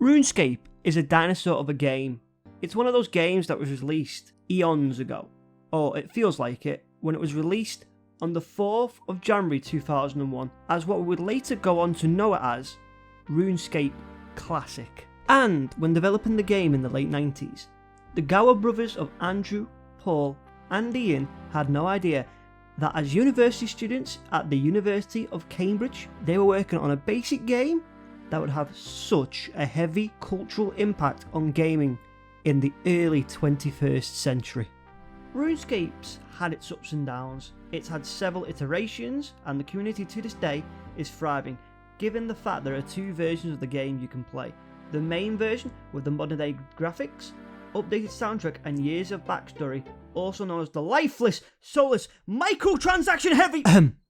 RuneScape is a dinosaur of a game. It's one of those games that was released eons ago, or it feels like it, when it was released on the 4th of January 2001 as what we would later go on to know it as RuneScape Classic. And when developing the game in the late 90s, the Gower brothers of Andrew, Paul and Ian had no idea that as university students at the University of Cambridge, they were working on a basic game that would have such a heavy cultural impact on gaming in the early 21st century. RuneScape's had its ups and downs, it's had several iterations, and the community to this day is thriving, given the fact there are two versions of the game you can play. The main version with the modern day graphics, updated soundtrack and years of backstory, also known as the lifeless, soulless, microtransaction heavy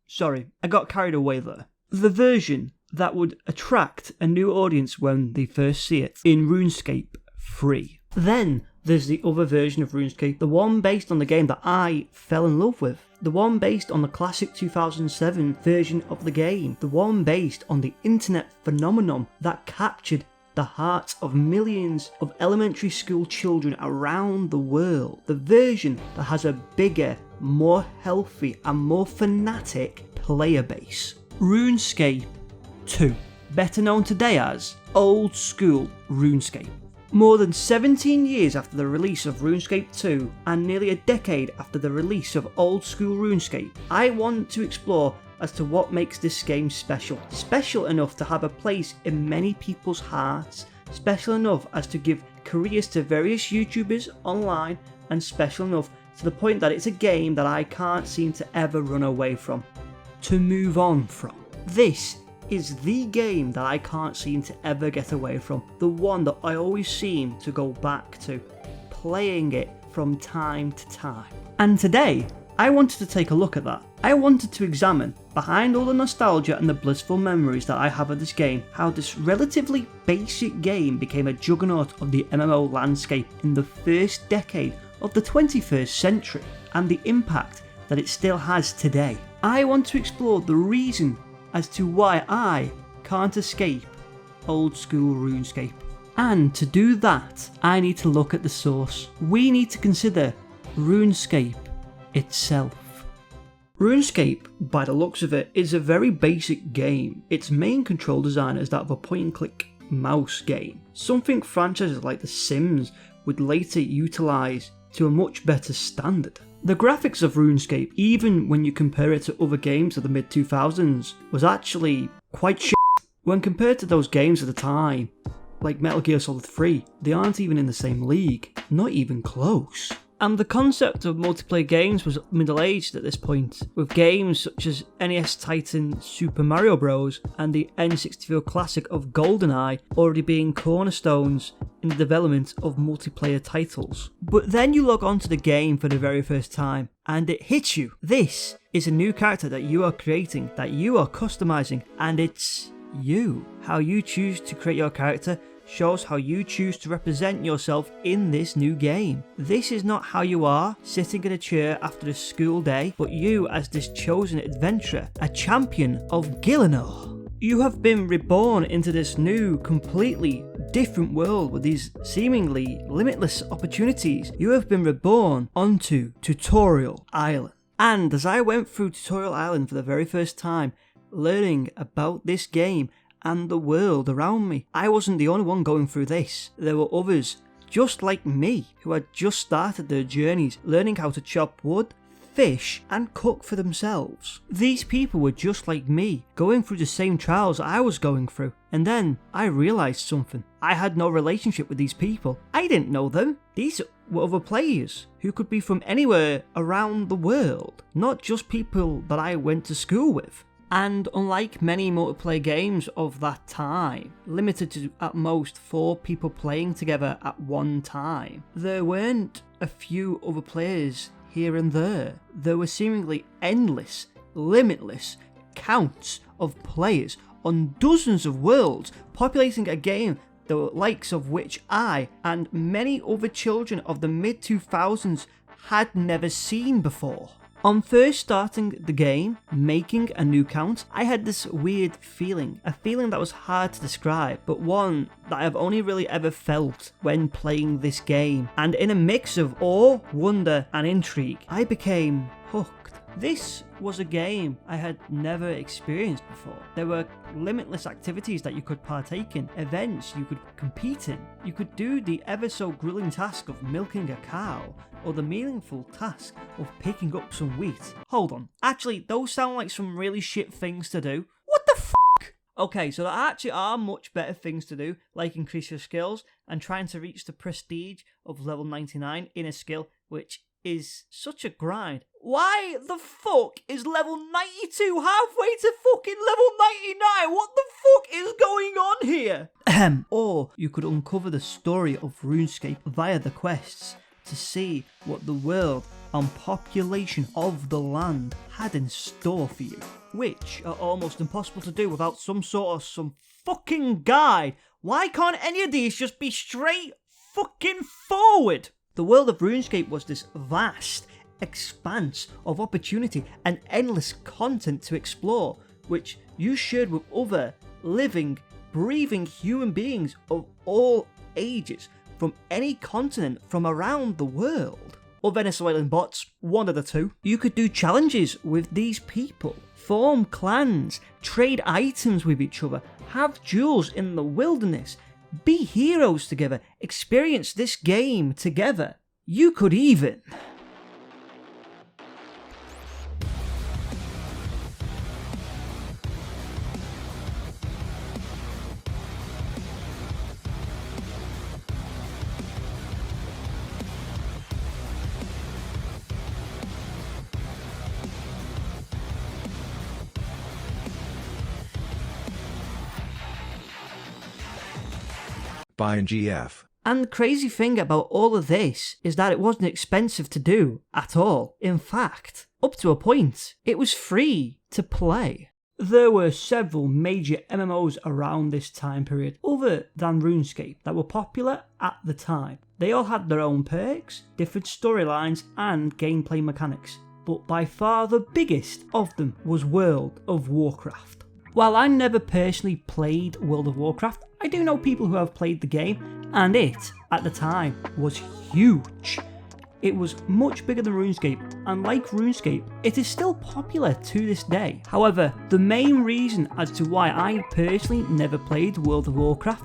sorry, I got carried away there. The version that would attract a new audience when they first see it in RuneScape 3. Then there's the other version of RuneScape, the one based on the game that I fell in love with, the one based on the classic 2007 version of the game, the one based on the internet phenomenon that captured the hearts of millions of elementary school children around the world, the version that has a bigger, more healthy and more fanatic player base. RuneScape 2, better known today as Old School RuneScape. More than 17 years after the release of RuneScape 2 and nearly a decade after the release of Old School RuneScape, I want to explore as to what makes this game special. Special enough to have a place in many people's hearts, special enough as to give careers to various YouTubers online, and special enough to the point that it's a game that I can't seem to ever run away from, to move on from. This is the game that I can't seem to ever get away from, the one that I always seem to go back to, playing it from time to time. And today, I wanted to take a look at that. I wanted to examine, behind all the nostalgia and the blissful memories that I have of this game, how this relatively basic game became a juggernaut of the MMO landscape in the first decade of the 21st century, and the impact that it still has today. I want to explore the reason as to why I can't escape Old School RuneScape. And to do that, I need to look at the source. We need to consider RuneScape itself. RuneScape, by the looks of it, is a very basic game. Its main control design is that of a point-and-click mouse game, something franchises like The Sims would later utilise to a much better standard. The graphics of RuneScape, even when you compare it to other games of the mid-2000s, was actually quite shit. When compared to those games at the time, like Metal Gear Solid 3, they aren't even in the same league, not even close. And the concept of multiplayer games was middle-aged at this point, with games such as NES Titan Super Mario Bros. And the N64 classic of GoldenEye already being cornerstones in the development of multiplayer titles. But then you log onto the game for the very first time, and it hits you. This is a new character that you are creating, that you are customizing, and it's you. How you choose to create your character shows how you choose to represent yourself in this new game. This is not how you are, sitting in a chair after a school day, but you as this chosen adventurer, a champion of Gielinor. You have been reborn into this new, completely different world with these seemingly limitless opportunities. You have been reborn onto Tutorial Island. And as I went through Tutorial Island for the very first time, learning about this game and the world around me, I wasn't the only one going through this. There were others just like me who had just started their journeys, learning how to chop wood, fish and cook for themselves. These people were just like me, going through the same trials I was going through. And then I realised something. I had no relationship with these people. I didn't know them. These were other players who could be from anywhere around the world, not just people that I went to school with. And unlike many multiplayer games of that time, limited to at most 4 people playing together at one time, there weren't a few other players here and there. There were seemingly endless, limitless counts of players on dozens of worlds populating a game the likes of which I and many other children of the mid-2000s had never seen before. On first starting the game, making a new count, I had this weird feeling, a feeling that was hard to describe, but one that I've only really ever felt when playing this game. And in a mix of awe, wonder and intrigue, I became hooked. This was a game I had never experienced before. There were limitless activities that you could partake in, events you could compete in. You could do the ever so grueling task of milking a cow, or the meaningful task of picking up some wheat. Hold on, actually those sound like some really shit things to do. What the fuck? Okay, so there actually are much better things to do, like increase your skills and trying to reach the prestige of level 99 in a skill which is such a grind. Why the fuck is level 92 halfway to fucking level 99? What the fuck is going on here? Or you could uncover the story of RuneScape via the quests to see what the world and population of the land had in store for you, which are almost impossible to do without some fucking guide. Why can't any of these just be straight fucking forward? The world of RuneScape was this vast expanse of opportunity and endless content to explore, which you shared with other living, breathing human beings of all ages from any continent from around the world. Or Venezuelan bots, one of the two. You could do challenges with these people, form clans, trade items with each other, have duels in the wilderness, be heroes together, experience this game together. You could even... Buy in GF. And the crazy thing about all of this is that it wasn't expensive to do at all. In fact, up to a point, it was free to play. There were several major MMOs around this time period, other than RuneScape, that were popular at the time. They all had their own perks, different storylines and gameplay mechanics, but by far the biggest of them was World of Warcraft. While I never personally played World of Warcraft, I do know people who have played the game, and it, at the time, was huge. It was much bigger than RuneScape, and like RuneScape, it is still popular to this day. However, the main reason as to why I personally never played World of Warcraft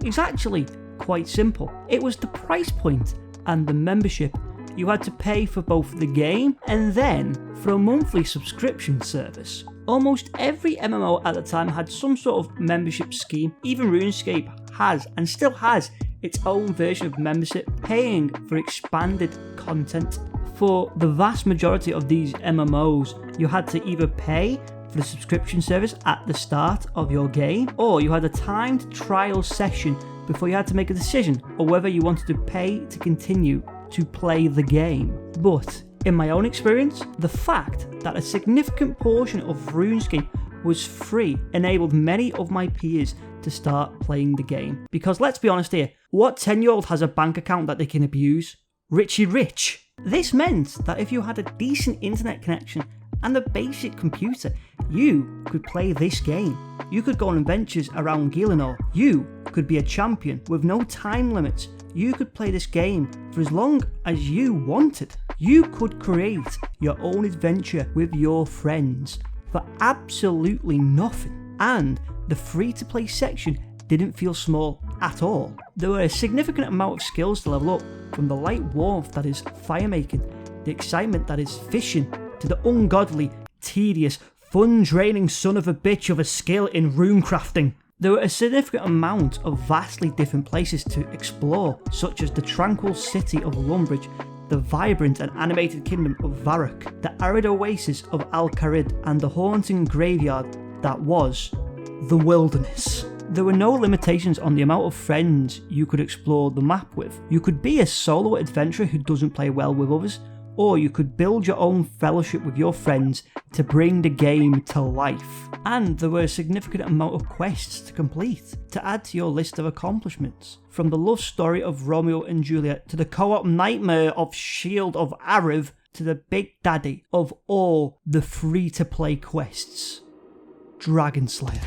is actually quite simple. It was the price point and the membership. You had to pay for both the game and then for a monthly subscription service. Almost every MMO at the time had some sort of membership scheme. Even RuneScape has and still has its own version of membership, paying for expanded content. For the vast majority of these MMOs, you had to either pay for the subscription service at the start of your game, or you had a timed trial session before you had to make a decision on whether you wanted to pay to continue to play the game. But in my own experience, the fact that a significant portion of RuneScape was free enabled many of my peers to start playing the game. Because let's be honest here, what 10-year-old has a bank account that they can abuse? Richie Rich. This meant that if you had a decent internet connection and a basic computer, you could play this game. You could go on adventures around Gielinor. You could be a champion with no time limits. You could play this game for as long as you wanted. You could create your own adventure with your friends for absolutely nothing. And the free-to-play section didn't feel small at all. There were a significant amount of skills to level up, from the light warmth that is firemaking, the excitement that is fishing, to the ungodly, tedious, fun-draining son of a bitch of a skill in runecrafting. There were a significant amount of vastly different places to explore, such as the tranquil city of Lumbridge, the vibrant and animated kingdom of Varrock, the arid oasis of Al-Kharid, and the haunting graveyard that was the wilderness. There were no limitations on the amount of friends you could explore the map with. You could be a solo adventurer who doesn't play well with others, or you could build your own fellowship with your friends to bring the game to life. And there were a significant amount of quests to complete, to add to your list of accomplishments. From the love story of Romeo and Juliet, to the co-op nightmare of Shield of Ariv, to the big daddy of all the free-to-play quests, Dragon Slayer.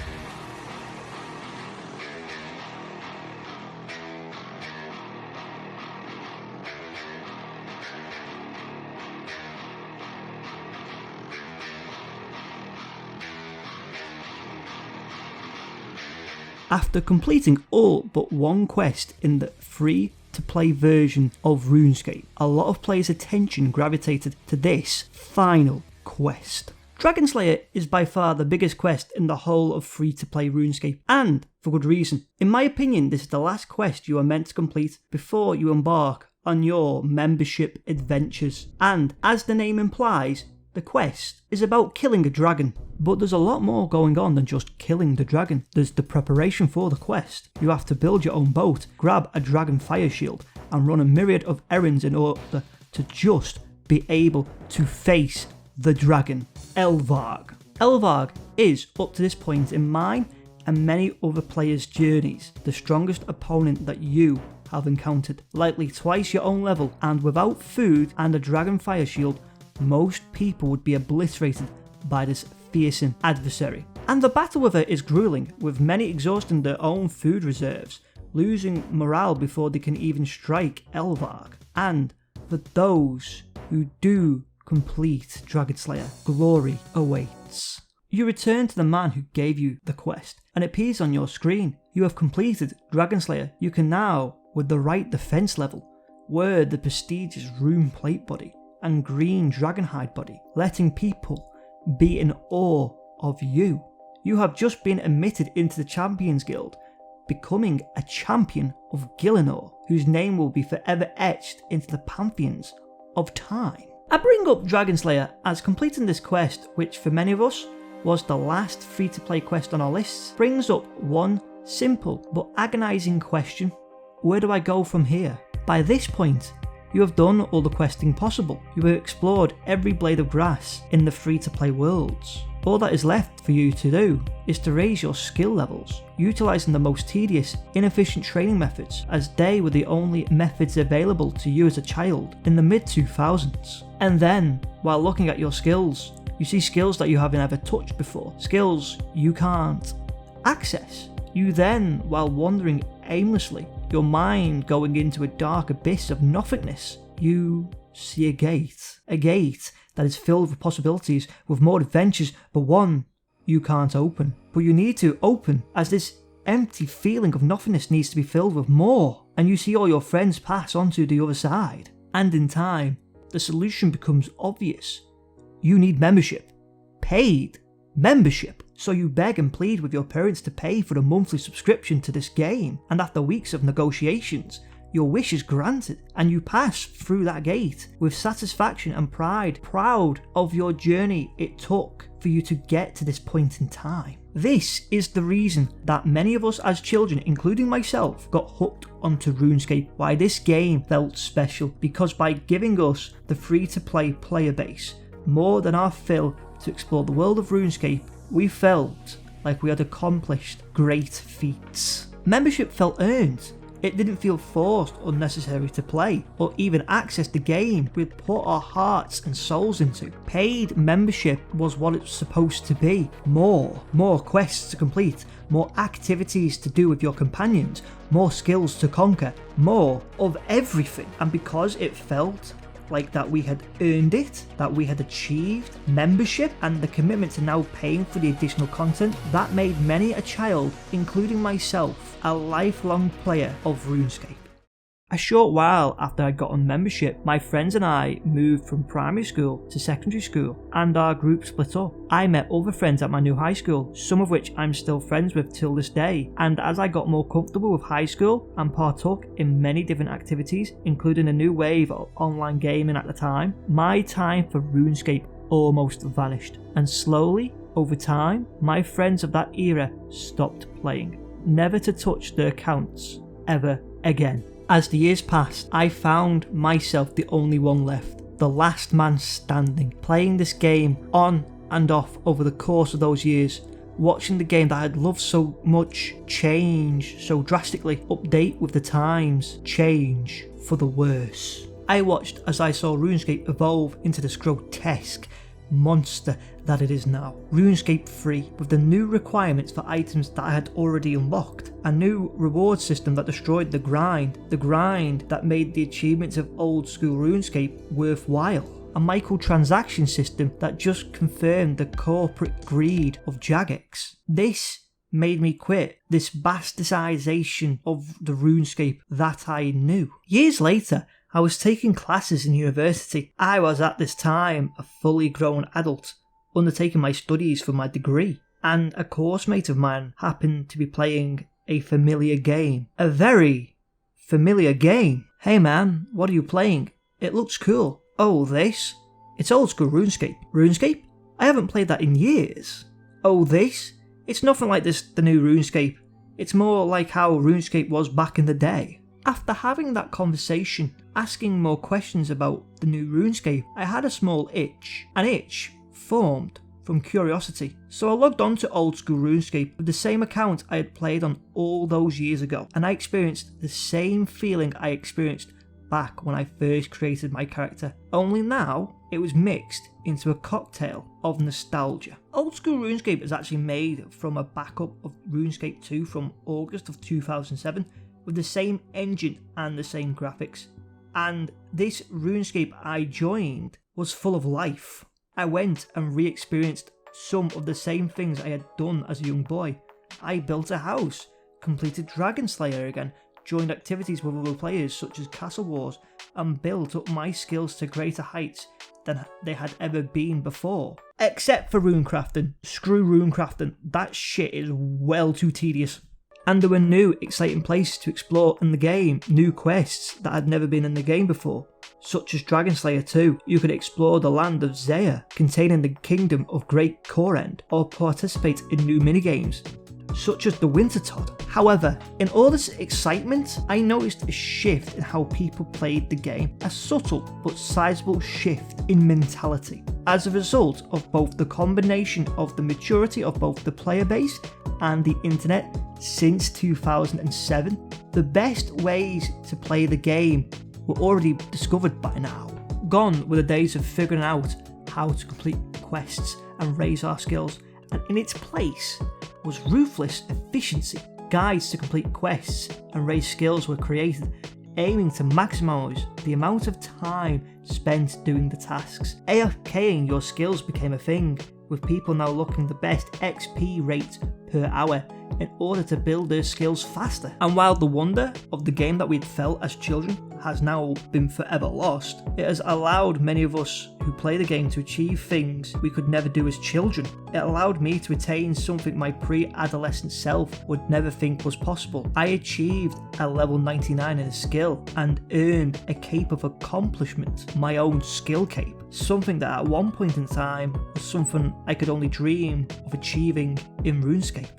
After completing all but one quest in the free-to-play version of RuneScape, a lot of players' attention gravitated to this final quest. Dragon Slayer is by far the biggest quest in the whole of free-to-play RuneScape, and for good reason. In my opinion, this is the last quest you are meant to complete before you embark on your membership adventures, and as the name implies, the quest is about killing a dragon. But there's a lot more going on than just killing the dragon. There's the preparation for the quest. You have to build your own boat, grab a dragon fire shield, and run a myriad of errands in order to just be able to face the dragon, Elvarg. Elvarg is, up to this point in mine and many other players' journeys, the strongest opponent that you have encountered. Likely twice your own level, and without food and a dragon fire shield, most people would be obliterated by this fearsome adversary. And the battle with her is grueling, with many exhausting their own food reserves, losing morale before they can even strike Elvarg. And for those who do complete Dragon Slayer, glory awaits. You return to the man who gave you the quest, and it appears on your screen. You have completed Dragon Slayer. You can now, with the right defense level, wear the prestigious rune plate body and green dragonhide body, letting people be in awe of you. You have just been admitted into the Champions Guild, becoming a champion of Gielinor, whose name will be forever etched into the pantheons of time. I bring up Dragon Slayer as completing this quest, which for many of us was the last free-to-play quest on our lists, brings up one simple but agonising question: where do I go from here? By this point, you have done all the questing possible. You have explored every blade of grass in the free-to-play worlds. All that is left for you to do is to raise your skill levels, utilising the most tedious, inefficient training methods, as they were the only methods available to you as a child in the mid-2000s. And then, while looking at your skills, you see skills that you haven't ever touched before, skills you can't access. You then, while wandering aimlessly, your mind going into a dark abyss of nothingness, you see a gate that is filled with possibilities, with more adventures, but one you can't open. But you need to open, as this empty feeling of nothingness needs to be filled with more, and you see all your friends pass onto the other side. And in time, the solution becomes obvious. You need membership. Paid membership. So you beg and plead with your parents to pay for the monthly subscription to this game, and after weeks of negotiations, your wish is granted, and you pass through that gate with satisfaction and pride, proud of your journey it took for you to get to this point in time. This is the reason that many of us as children, including myself, got hooked onto RuneScape, why this game felt special, because by giving us the free-to-play player base, more than our fill to explore the world of RuneScape, we felt like we had accomplished great feats. Membership felt earned. It didn't feel forced or necessary to play, or even access the game we'd put our hearts and souls into. Paid membership was what it was supposed to be. More quests to complete, more activities to do with your companions, more skills to conquer, more of everything. And because it felt like that we had earned it, that we had achieved membership and the commitment to now paying for the additional content, that made many a child, including myself, a lifelong player of RuneScape. A short while after I got on membership, my friends and I moved from primary school to secondary school, and our group split up. I met other friends at my new high school, some of which I'm still friends with till this day, and as I got more comfortable with high school and partook in many different activities, including a new wave of online gaming at the time, my time for RuneScape almost vanished, and slowly, over time, my friends of that era stopped playing, never to touch their accounts ever again. As the years passed, I found myself the only one left, the last man standing, playing this game on and off over the course of those years, watching the game that I'd loved so much change so drastically, update with the times, change for the worse. I watched as I saw RuneScape evolve into this grotesque monster that it is now. RuneScape 3, with the new requirements for items that I had already unlocked, a new reward system that destroyed the grind that made the achievements of old school RuneScape worthwhile, a microtransaction system that just confirmed the corporate greed of Jagex. This made me quit this bastardization of the RuneScape that I knew. Years later, I was taking classes in university. I was at this time a fully grown adult, undertaking my studies for my degree, and a course mate of mine happened to be playing a familiar game. A very familiar game. Hey man, what are you playing? It looks cool. Oh, this? It's old school RuneScape. RuneScape? I haven't played that in years. Oh, this? It's nothing like the new RuneScape. It's more like how RuneScape was back in the day. After having that conversation, asking more questions about the new RuneScape, I had a small itch. An itch formed from curiosity. So I logged on to old school RuneScape with the same account I had played on all those years ago, and I experienced the same feeling I experienced back when I first created my character. Only now, it was mixed into a cocktail of nostalgia. Old school RuneScape is actually made from a backup of RuneScape 2 from August of 2007, with the same engine and the same graphics. And this RuneScape I joined was full of life. I went and re-experienced some of the same things I had done as a young boy. I built a house, completed Dragon Slayer again, joined activities with other players such as Castle Wars, and built up my skills to greater heights than they had ever been before. Except for runecrafting. Screw runecrafting, that shit is well too tedious. And there were new, exciting places to explore in the game, new quests that had never been in the game before, such as Dragon Slayer 2. You could explore the land of Zaya, containing the kingdom of Great Korend, or participate in new minigames, such as the Winter Todd. However, in all this excitement, I noticed a shift in how people played the game, a subtle but sizable shift in mentality. As a result of both the combination of the maturity of both the player base and the internet since 2007, the best ways to play the game were already discovered by now. Gone were the days of figuring out how to complete quests and raise our skills, and in its place was ruthless efficiency. Guides to complete quests and raise skills were created, aiming to maximise the amount of time spent doing the tasks. AFKing your skills became a thing, with people now looking the best XP rate per hour in order to build their skills faster. And while the wonder of the game that we'd felt as children has now been forever lost, it has allowed many of us who play the game to achieve things we could never do as children. It allowed me to attain something my pre-adolescent self would never think was possible. I achieved a level 99 in a skill and earned a cape of accomplishment, my own skill cape, something that at one point in time was something I could only dream of achieving in RuneScape.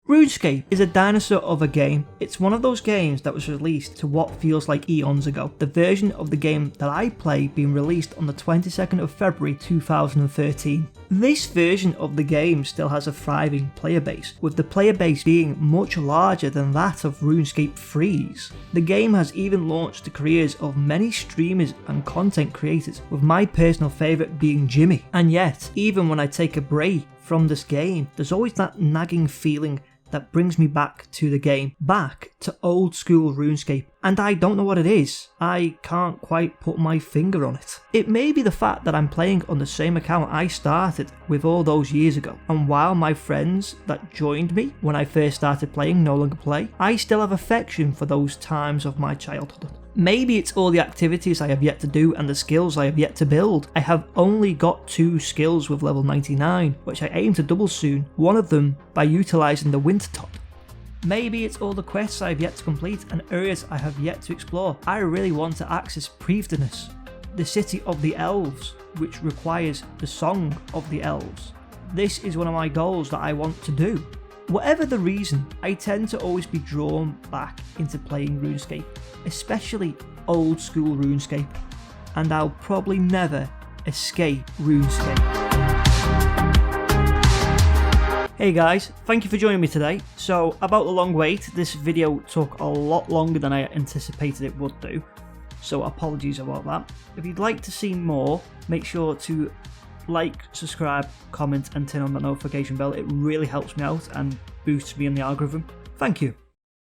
RuneScape is a dinosaur of a game. It's one of those games that was released to what feels like eons ago. The version of the game that I play being released on the 22nd of February 2013. This version of the game still has a thriving player base, with the player base being much larger than that of RuneScape 3's. The game has even launched the careers of many streamers and content creators, with my personal favourite being Jimmy. And yet, even when I take a break from this game, there's always that nagging feeling that brings me back to the game, back to old school RuneScape, and I don't know what it is. I can't quite put my finger on it. It may be the fact that I'm playing on the same account I started with all those years ago, and while my friends that joined me when I first started playing no longer play, I still have affection for those times of my childhood. Maybe it's all the activities I have yet to do and the skills I have yet to build. I have only got 2 skills with level 99, which I aim to double soon, one of them by utilising the Winter Todd. Maybe it's all the quests I have yet to complete and areas I have yet to explore. I really want to access Priestess, the city of the elves, which requires the Song of the Elves. This is one of my goals that I want to do. Whatever the reason, I tend to always be drawn back into playing RuneScape, especially old school RuneScape, and I'll probably never escape RuneScape. Hey guys, thank you for joining me today. So, about the long wait, this video took a lot longer than I anticipated it would do. so apologies about that. If you'd like to see more, make sure to like, subscribe, comment and turn on that notification bell. It really helps me out and boosts me in the algorithm. Thank you.